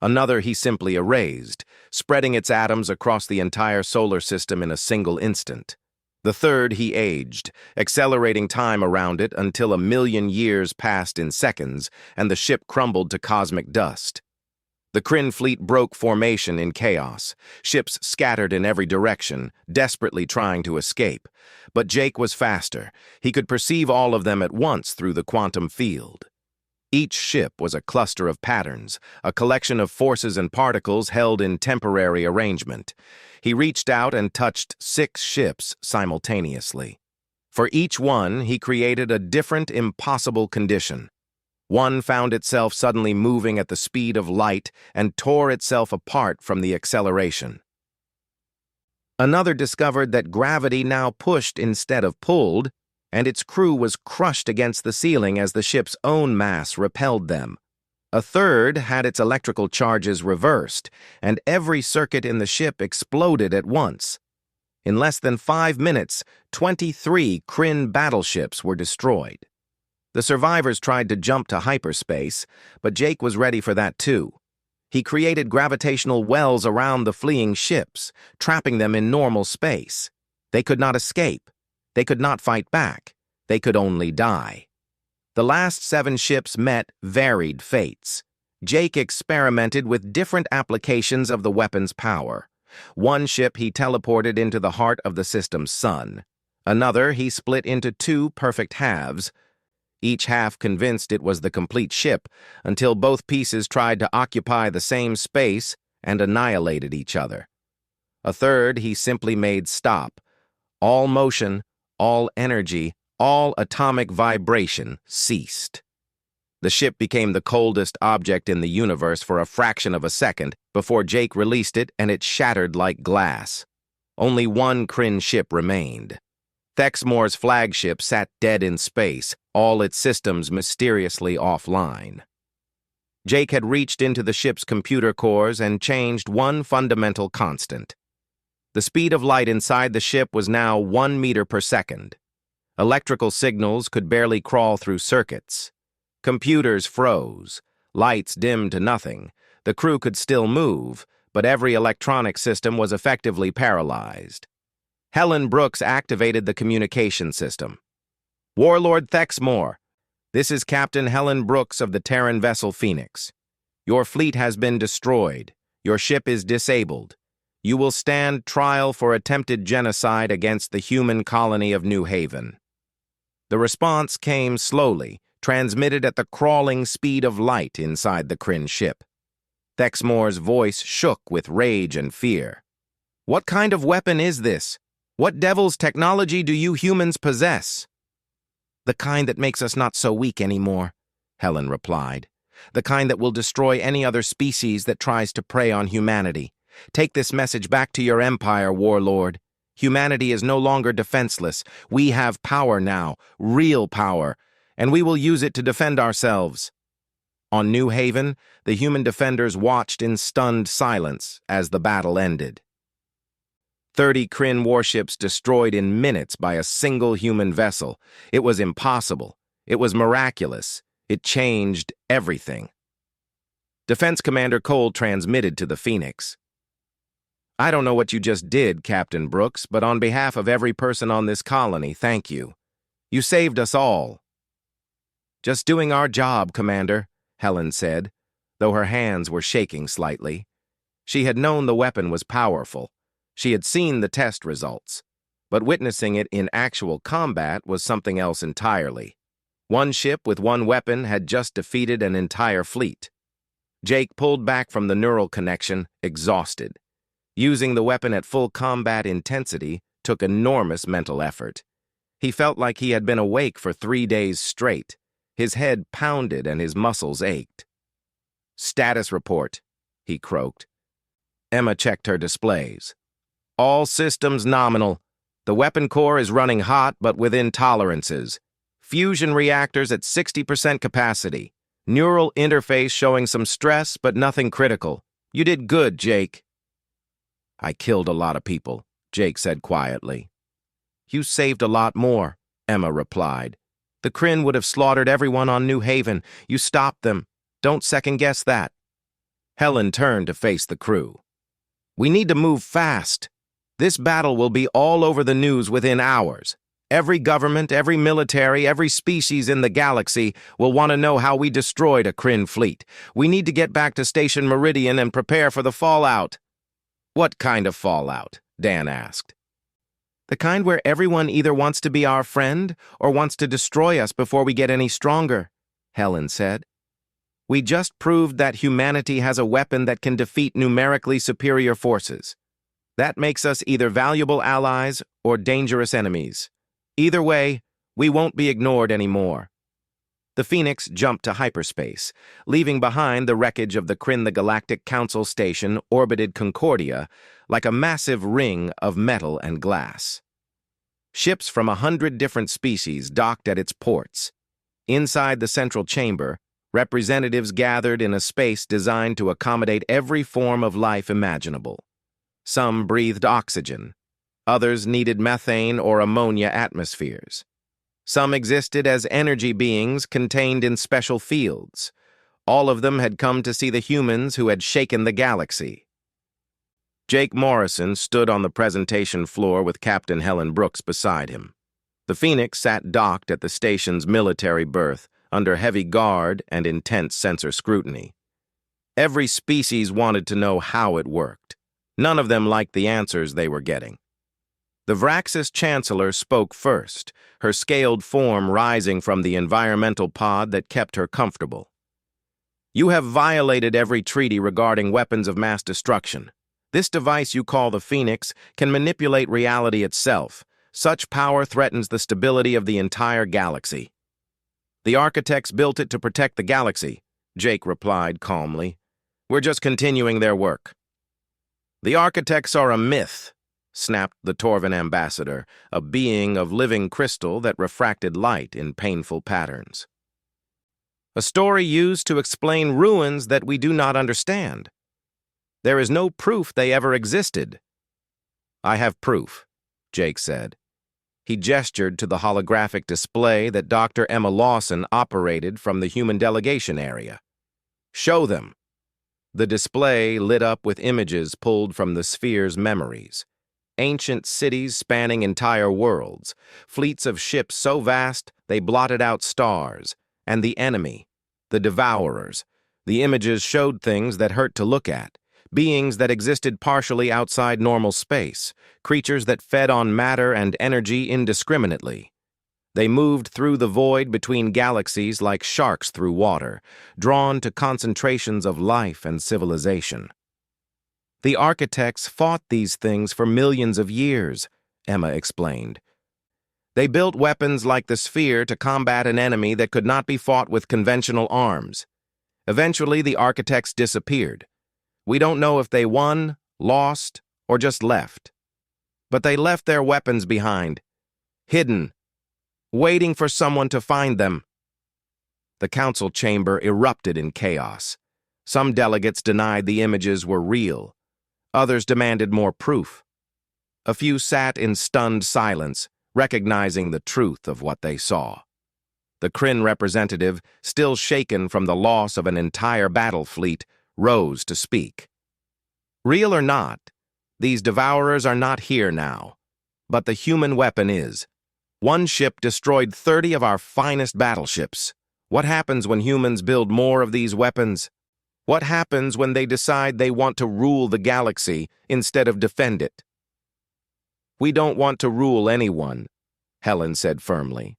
Another he simply erased, spreading its atoms across the entire solar system in a single instant. The third he aged, accelerating time around it until 1,000,000 years passed in seconds and the ship crumbled to cosmic dust. The Kryn fleet broke formation in chaos, ships scattered in every direction, desperately trying to escape. But Jake was faster. He could perceive all of them at once through the quantum field. Each ship was a cluster of patterns, a collection of forces and particles held in temporary arrangement. He reached out and touched 6 ships simultaneously. For each one, he created a different, impossible condition. One found itself suddenly moving at the speed of light and tore itself apart from the acceleration. Another discovered that gravity now pushed instead of pulled, and its crew was crushed against the ceiling as the ship's own mass repelled them. A third had its electrical charges reversed, and every circuit in the ship exploded at once. In less than 5 minutes, 23 Kryn battleships were destroyed. The survivors tried to jump to hyperspace, but Jake was ready for that too. He created gravitational wells around the fleeing ships, trapping them in normal space. They could not escape. They could not fight back. They could only die. The last 7 ships met varied fates. Jake experimented with different applications of the weapon's power. One ship he teleported into the heart of the system's sun. Another he split into 2 perfect halves. Each half convinced it was the complete ship, until both pieces tried to occupy the same space and annihilated each other. A third he simply made stop. All motion, all energy, all atomic vibration ceased. The ship became the coldest object in the universe for a fraction of a second before Jake released it and it shattered like glass. Only one Kryn ship remained. Thexmore's flagship sat dead in space, all its systems mysteriously offline. Jake had reached into the ship's computer cores and changed one fundamental constant. The speed of light inside the ship was now 1 meter per second. Electrical signals could barely crawl through circuits. Computers froze. Lights dimmed to nothing. The crew could still move, but every electronic system was effectively paralyzed. Helen Brooks activated the communication system. "Warlord Thexmore, this is Captain Helen Brooks of the Terran vessel Phoenix. Your fleet has been destroyed. Your ship is disabled. You will stand trial for attempted genocide against the human colony of New Haven." The response came slowly, transmitted at the crawling speed of light inside the Kryn ship. Thexmore's voice shook with rage and fear. "What kind of weapon is this? What devil's technology do you humans possess?" "The kind that makes us not so weak anymore," Helen replied. "The kind that will destroy any other species that tries to prey on humanity. Take this message back to your empire, Warlord. Humanity is no longer defenseless. We have power now, real power, and we will use it to defend ourselves." On New Haven, the human defenders watched in stunned silence as the battle ended. 30 Kryn warships destroyed in minutes by a single human vessel. It was impossible. It was miraculous. It changed everything. Defense Commander Cole transmitted to the Phoenix. "I don't know what you just did, Captain Brooks, but on behalf of every person on this colony, thank you. You saved us all." "Just doing our job, Commander," Helen said, though her hands were shaking slightly. She had known the weapon was powerful. She had seen the test results, but witnessing it in actual combat was something else entirely. One ship with one weapon had just defeated an entire fleet. Jake pulled back from the neural connection, exhausted. Using the weapon at full combat intensity took enormous mental effort. He felt like he had been awake for 3 days straight. His head pounded and his muscles ached. "Status report," he croaked. Emma checked her displays. "All systems nominal. The weapon core is running hot but within tolerances. Fusion reactors at 60% capacity. Neural interface showing some stress but nothing critical. You did good, Jake." "I killed a lot of people," Jake said quietly. "You saved a lot more," Emma replied. "The Kryn would have slaughtered everyone on New Haven. You stopped them. Don't second-guess that." Helen turned to face the crew. "We need to move fast. This battle will be all over the news within hours. Every government, every military, every species in the galaxy will want to know how we destroyed a Kryn fleet. We need to get back to Station Meridian and prepare for the fallout." "What kind of fallout?" Dan asked. "The kind where everyone either wants to be our friend or wants to destroy us before we get any stronger," Helen said. "We just proved that humanity has a weapon that can defeat numerically superior forces. That makes us either valuable allies or dangerous enemies. Either way, we won't be ignored anymore." The Phoenix jumped to hyperspace, leaving behind the wreckage of the Kryn. The Galactic Council station orbited Concordia like a massive ring of metal and glass. Ships from 100 different species docked at its ports. Inside the central chamber, representatives gathered in a space designed to accommodate every form of life imaginable. Some breathed oxygen. Others needed methane or ammonia atmospheres. Some existed as energy beings contained in special fields. All of them had come to see the humans who had shaken the galaxy. Jake Morrison stood on the presentation floor with Captain Helen Brooks beside him. The Phoenix sat docked at the station's military berth, under heavy guard and intense sensor scrutiny. Every species wanted to know how it worked. None of them liked the answers they were getting. The Vraxis Chancellor spoke first, her scaled form rising from the environmental pod that kept her comfortable. "You have violated every treaty regarding weapons of mass destruction. This device you call the Phoenix can manipulate reality itself. Such power threatens the stability of the entire galaxy." "The architects built it to protect the galaxy," Jake replied calmly. "We're just continuing their work." "The architects are a myth," snapped the Torvan ambassador, a being of living crystal that refracted light in painful patterns. "A story used to explain ruins that we do not understand. There is no proof they ever existed." "I have proof," Jake said. He gestured to the holographic display that Dr. Emma Lawson operated from the human delegation area. "Show them." The display lit up with images pulled from the sphere's memories. Ancient cities spanning entire worlds, fleets of ships so vast they blotted out stars, and the enemy, the Devourers. The images showed things that hurt to look at. Beings that existed partially outside normal space, creatures that fed on matter and energy indiscriminately. They moved through the void between galaxies like sharks through water, drawn to concentrations of life and civilization. "The architects fought these things for millions of years," Emma explained. "They built weapons like the sphere to combat an enemy that could not be fought with conventional arms. Eventually, the architects disappeared. We don't know if they won, lost, or just left. But they left their weapons behind, hidden, waiting for someone to find them." The council chamber erupted in chaos. Some delegates denied the images were real. Others demanded more proof. A few sat in stunned silence, recognizing the truth of what they saw. The Kryn representative, still shaken from the loss of an entire battle fleet, rose to speak. "Real or not, these Devourers are not here now. But the human weapon is. One ship destroyed 30 of our finest battleships. What happens when humans build more of these weapons? What happens when they decide they want to rule the galaxy instead of defend it?" "We don't want to rule anyone," Helen said firmly.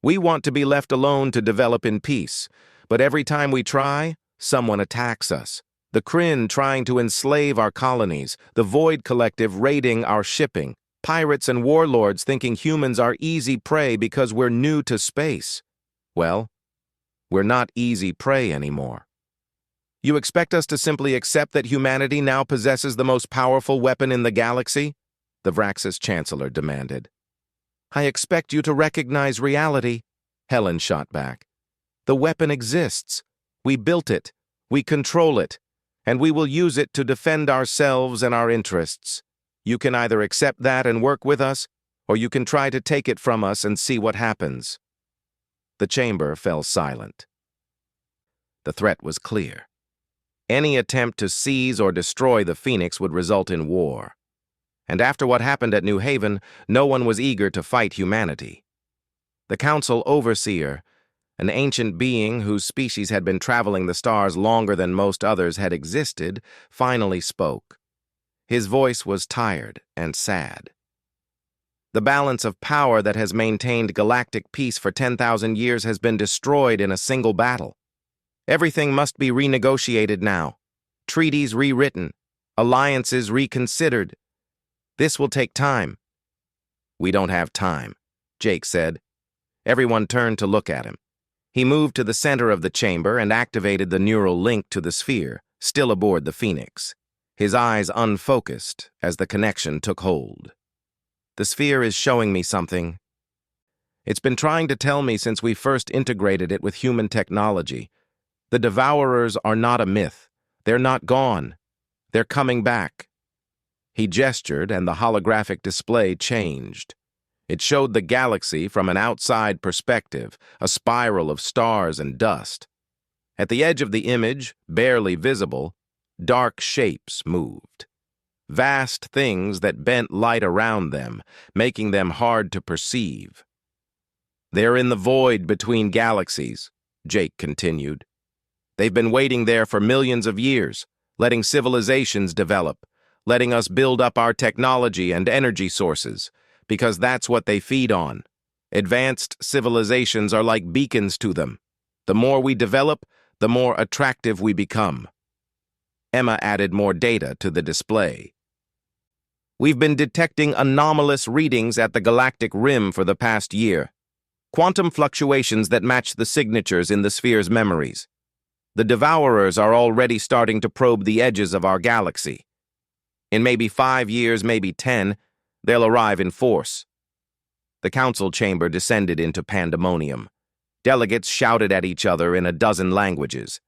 "We want to be left alone to develop in peace, but every time we try, someone attacks us. The Kryn trying to enslave our colonies, the Void Collective raiding our shipping, pirates and warlords thinking humans are easy prey because we're new to space. Well, we're not easy prey anymore. You expect us to simply accept that humanity now possesses the most powerful weapon in the galaxy?" the Vraxis Chancellor demanded. "I expect you to recognize reality," Helen shot back. "The weapon exists. We built it, we control it, and we will use it to defend ourselves and our interests. You can either accept that and work with us, or you can try to take it from us and see what happens." The chamber fell silent. The threat was clear. Any attempt to seize or destroy the Phoenix would result in war. And after what happened at New Haven, no one was eager to fight humanity. The Council Overseer, an ancient being whose species had been traveling the stars longer than most others had existed, finally spoke. His voice was tired and sad. "The balance of power that has maintained galactic peace for 10,000 years has been destroyed in a single battle. Everything must be renegotiated now, treaties rewritten, alliances reconsidered. This will take time." "We don't have time," Jake said. Everyone turned to look at him. He moved to the center of the chamber and activated the neural link to the sphere, still aboard the Phoenix, his eyes unfocused as the connection took hold. The sphere is showing me something. It's been trying to tell me since we first integrated it with human technology. The Devourers are not a myth. They're not gone. They're coming back. He gestured, and the holographic display changed. It showed the galaxy from an outside perspective, a spiral of stars and dust. At the edge of the image, barely visible, dark shapes moved. Vast things that bent light around them, making them hard to perceive. They're in the void between galaxies, Jake continued. They've been waiting there for millions of years, letting civilizations develop, letting us build up our technology and energy sources, because that's what they feed on. Advanced civilizations are like beacons to them. The more we develop, the more attractive we become. Emma added more data to the display. We've been detecting anomalous readings at the galactic rim for the past year. Quantum fluctuations that match the signatures in the sphere's memories. The Devourers are already starting to probe the edges of our galaxy. In maybe 5 years, maybe 10, they'll arrive in force. The council chamber descended into pandemonium. Delegates shouted at each other in a dozen languages.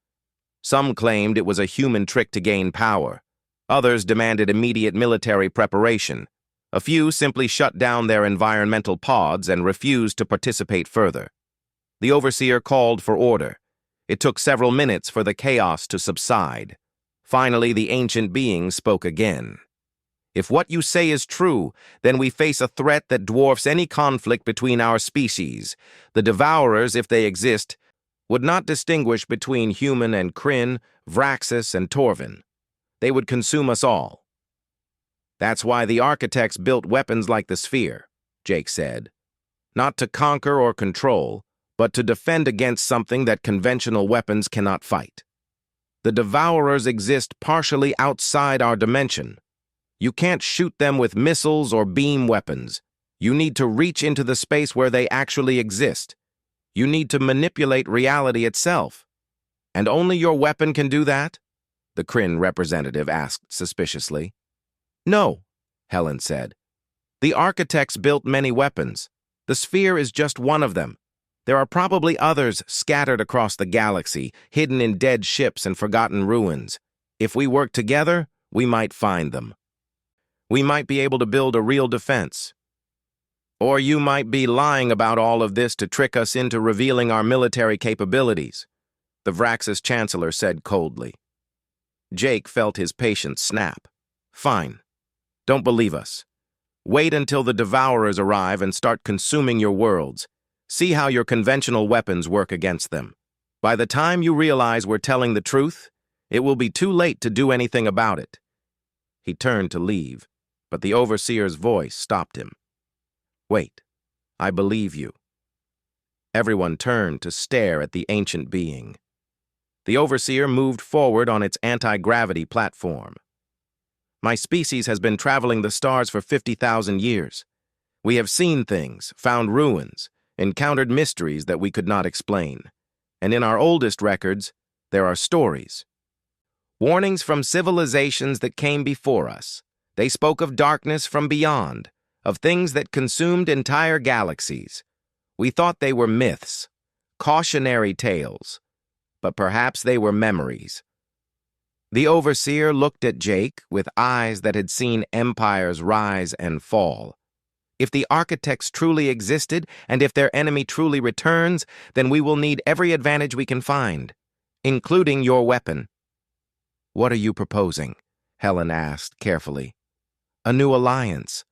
Some claimed it was a human trick to gain power. Others demanded immediate military preparation. A few simply shut down their environmental pods and refused to participate further. The overseer called for order. It took several minutes for the chaos to subside. Finally, the ancient being spoke again. If what you say is true, then we face a threat that dwarfs any conflict between our species. The Devourers, if they exist, would not distinguish between human and Kryn, Vraxis and Torvin. They would consume us all. That's why the architects built weapons like the sphere, Jake said. Not to conquer or control, but to defend against something that conventional weapons cannot fight. The Devourers exist partially outside our dimension. You can't shoot them with missiles or beam weapons. You need to reach into the space where they actually exist. You need to manipulate reality itself. And only your weapon can do that? The Kryn representative asked suspiciously. No, Helen said. The architects built many weapons. The sphere is just one of them. There are probably others scattered across the galaxy, hidden in dead ships and forgotten ruins. If we work together, we might find them. We might be able to build a real defense. Or you might be lying about all of this to trick us into revealing our military capabilities, the Vraxis Chancellor said coldly. Jake felt his patience snap. Fine. Don't believe us. Wait until the Devourers arrive and start consuming your worlds. See how your conventional weapons work against them. By the time you realize we're telling the truth, it will be too late to do anything about it. He turned to leave, but the overseer's voice stopped him. Wait, I believe you. Everyone turned to stare at the ancient being. The overseer moved forward on its anti-gravity platform. My species has been traveling the stars for 50,000 years. We have seen things, found ruins, encountered mysteries that we could not explain. And in our oldest records, there are stories. Warnings from civilizations that came before us. They spoke of darkness from beyond, of things that consumed entire galaxies. We thought they were myths, cautionary tales, but perhaps they were memories. The overseer looked at Jake with eyes that had seen empires rise and fall. If the architects truly existed, and if their enemy truly returns, then we will need every advantage we can find, including your weapon. What are you proposing? Helen asked carefully. A new alliance,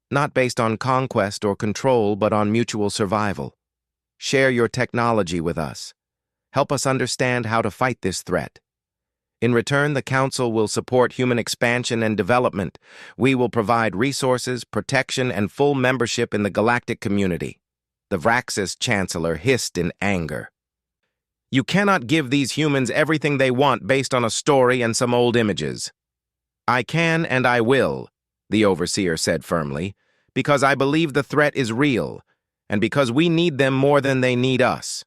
not based on conquest or control, but on mutual survival. Share your technology with us. Help us understand how to fight this threat. In return, the Council will support human expansion and development. We will provide resources, protection, and full membership in the galactic community. The Vraxis Chancellor hissed in anger. You cannot give these humans everything they want based on a story and some old images. I can and I will, the overseer said firmly, because I believe the threat is real, and because we need them more than they need us.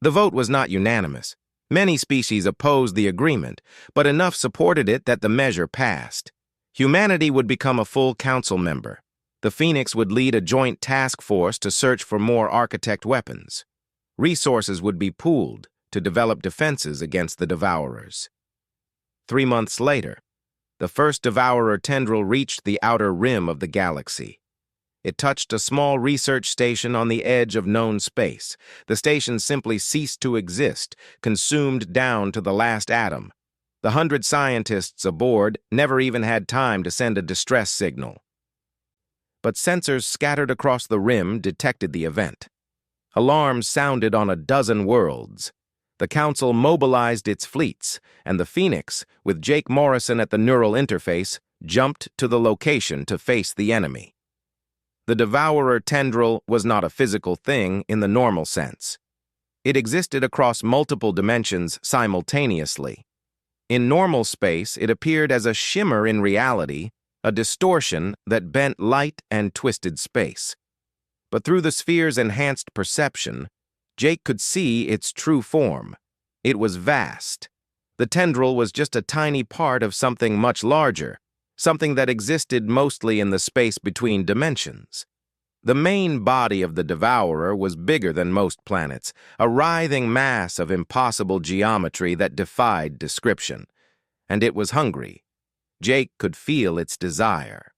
The vote was not unanimous. Many species opposed the agreement, but enough supported it that the measure passed. Humanity would become a full council member. The Phoenix would lead a joint task force to search for more architect weapons. Resources would be pooled to develop defenses against the Devourers. 3 months later, the first Devourer tendril reached the outer rim of the galaxy. It touched a small research station on the edge of known space. The station simply ceased to exist, consumed down to the last atom. The 100 scientists aboard never even had time to send a distress signal. But sensors scattered across the rim detected the event. Alarms sounded on a dozen worlds. The Council mobilized its fleets, and the Phoenix, with Jake Morrison at the neural interface, jumped to the location to face the enemy. The Devourer tendril was not a physical thing in the normal sense. It existed across multiple dimensions simultaneously. In normal space, it appeared as a shimmer in reality, a distortion that bent light and twisted space. But through the sphere's enhanced perception, Jake could see its true form. It was vast. The tendril was just a tiny part of something much larger, something that existed mostly in the space between dimensions. The main body of the Devourer was bigger than most planets, a writhing mass of impossible geometry that defied description. And it was hungry. Jake could feel its desire.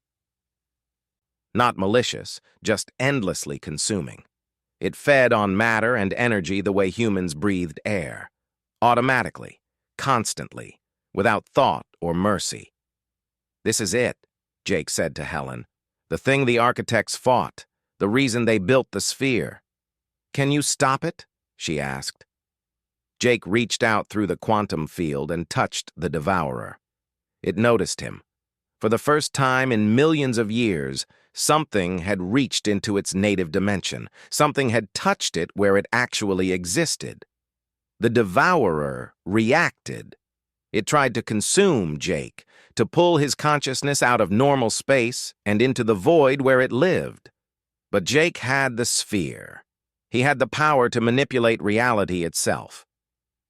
Not malicious, just endlessly consuming. It fed on matter and energy the way humans breathed air. Automatically, constantly, without thought or mercy. "This is it," Jake said to Helen. "The thing the architects fought, the reason they built the sphere." "Can you stop it?" she asked. Jake reached out through the quantum field and touched the Devourer. It noticed him. For the first time in millions of years, something had reached into its native dimension. Something had touched it where it actually existed. The Devourer reacted. It tried to consume Jake, to pull his consciousness out of normal space and into the void where it lived. But Jake had the sphere. He had the power to manipulate reality itself.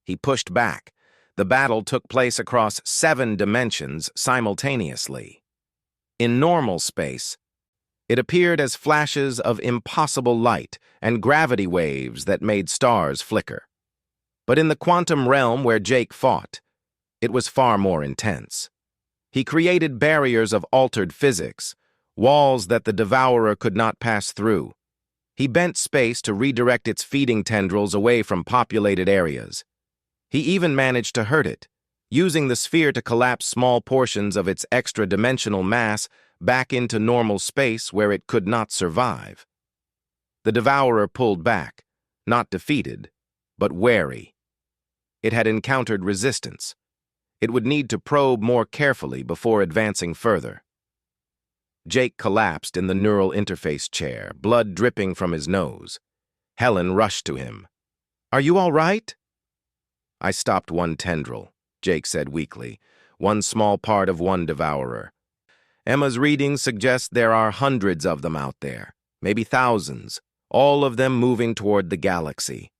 He pushed back. The battle took place across 7 dimensions simultaneously. In normal space, it appeared as flashes of impossible light and gravity waves that made stars flicker. But in the quantum realm where Jake fought, it was far more intense. He created barriers of altered physics, walls that the Devourer could not pass through. He bent space to redirect its feeding tendrils away from populated areas. He even managed to hurt it, using the sphere to collapse small portions of its extra-dimensional mass back into normal space where it could not survive. The Devourer pulled back, not defeated, but wary. It had encountered resistance. It would need to probe more carefully before advancing further. Jake collapsed in the neural interface chair, blood dripping from his nose. Helen rushed to him. "Are you all right?" "I stopped one tendril," Jake said weakly, "one small part of one Devourer. Emma's readings suggest there are hundreds of them out there, maybe thousands, all of them moving toward the galaxy."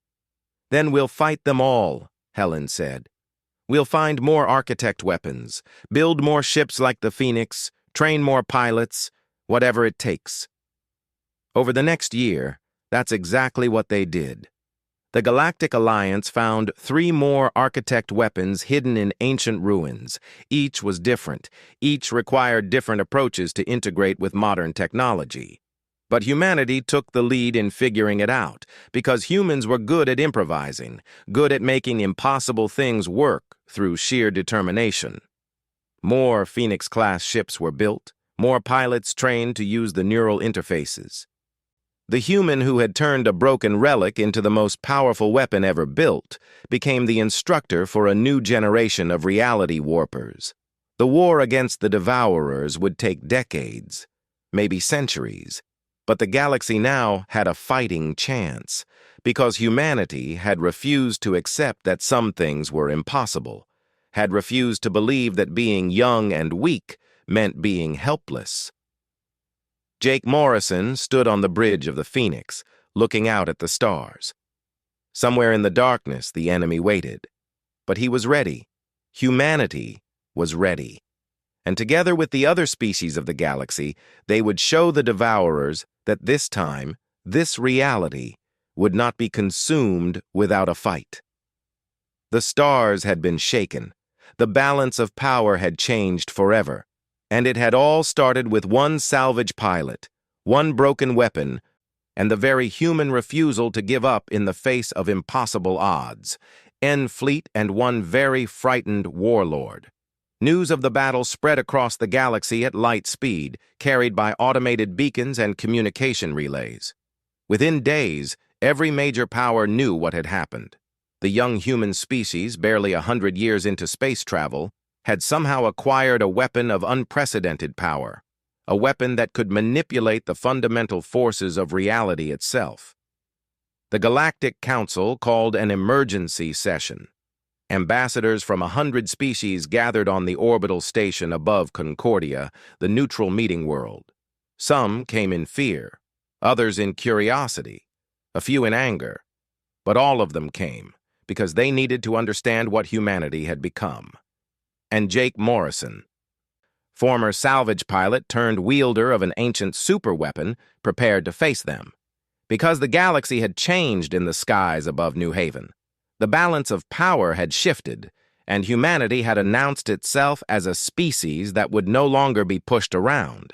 "Then we'll fight them all," Helen said. "We'll find more architect weapons, build more ships like the Phoenix, train more pilots, whatever it takes." Over the next year, that's exactly what they did. The Galactic Alliance found 3 more architect weapons hidden in ancient ruins. Each was different. Each required different approaches to integrate with modern technology. But humanity took the lead in figuring it out, because humans were good at improvising, good at making impossible things work through sheer determination. More Phoenix-class ships were built, more pilots trained to use the neural interfaces. The human who had turned a broken relic into the most powerful weapon ever built became the instructor for a new generation of reality warpers. The war against the Devourers would take decades, maybe centuries, but the galaxy now had a fighting chance, because humanity had refused to accept that some things were impossible, had refused to believe that being young and weak meant being helpless. Jake Morrison stood on the bridge of the Phoenix, looking out at the stars. Somewhere in the darkness, the enemy waited. But he was ready. Humanity was ready. And together with the other species of the galaxy, they would show the Devourers that this time, this reality, would not be consumed without a fight. The stars had been shaken. The balance of power had changed forever. And it had all started with one salvage pilot, one broken weapon, and the very human refusal to give up in the face of impossible odds. Fleet and one very frightened warlord. News of the battle spread across the galaxy at light speed, carried by automated beacons and communication relays. Within days, every major power knew what had happened. The young human species, barely 100 years into space travel, had somehow acquired a weapon of unprecedented power, a weapon that could manipulate the fundamental forces of reality itself. The Galactic Council called an emergency session. Ambassadors from 100 species gathered on the orbital station above Concordia, the neutral meeting world. Some came in fear, others in curiosity, a few in anger, but all of them came because they needed to understand what humanity had become. And Jake Morrison, former salvage pilot turned wielder of an ancient superweapon, prepared to face them. Because the galaxy had changed in the skies above New Haven. The balance of power had shifted, and humanity had announced itself as a species that would no longer be pushed around.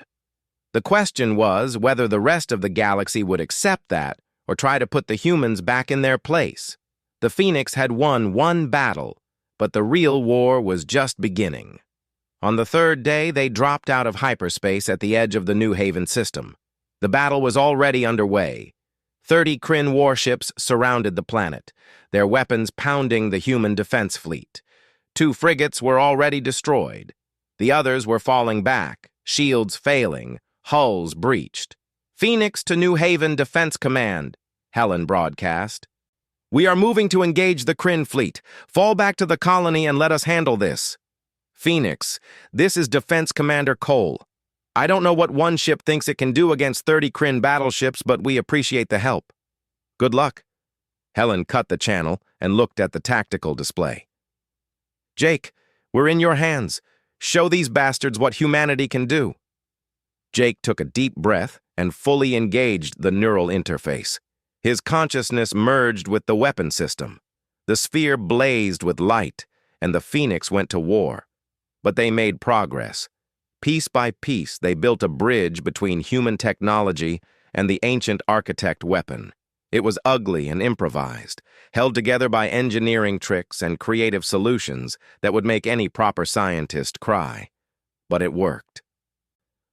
The question was whether the rest of the galaxy would accept that or try to put the humans back in their place. The Phoenix had won one battle, but the real war was just beginning. On the third day, they dropped out of hyperspace at the edge of the New Haven system. The battle was already underway. 30 Kryn warships surrounded the planet, their weapons pounding the human defense fleet. 2 frigates were already destroyed. The others were falling back, shields failing, hulls breached. "Phoenix to New Haven Defense Command," Helen broadcast. "We are moving to engage the Kryn fleet. Fall back to the colony and let us handle this." "Phoenix, this is Defense Commander Cole. I don't know what one ship thinks it can do against 30 Kryn battleships, but we appreciate the help. Good luck." Helen cut the channel and looked at the tactical display. "Jake, we're in your hands. Show these bastards what humanity can do." Jake took a deep breath and fully engaged the neural interface. His consciousness merged with the weapon system. The sphere blazed with light, and the Phoenix went to war. But they made progress. Piece by piece, they built a bridge between human technology and the ancient architect weapon. It was ugly and improvised, held together by engineering tricks and creative solutions that would make any proper scientist cry. But it worked.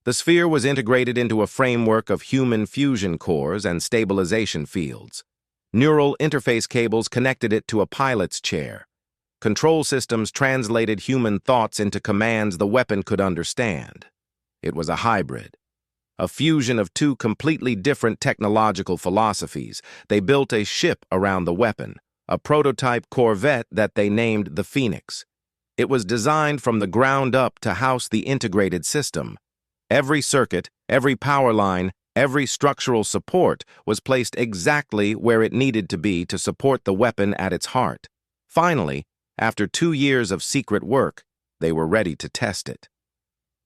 The sphere was integrated into a framework of human fusion cores and stabilization fields. Neural interface cables connected it to a pilot's chair. Control systems translated human thoughts into commands the weapon could understand. It was a hybrid, a fusion of 2 completely different technological philosophies. They built a ship around the weapon, a prototype corvette that they named the Phoenix. It was designed from the ground up to house the integrated system. Every circuit, every power line, every structural support was placed exactly where it needed to be to support the weapon at its heart. Finally, after 2 years of secret work, they were ready to test it.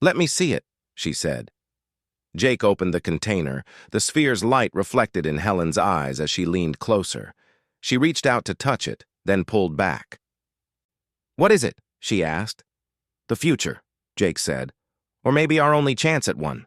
"Let me see it," she said. Jake opened the container. The sphere's light reflected in Helen's eyes as she leaned closer. She reached out to touch it, then pulled back. "What is it?" she asked. "The future," Jake said. "Or maybe our only chance at one."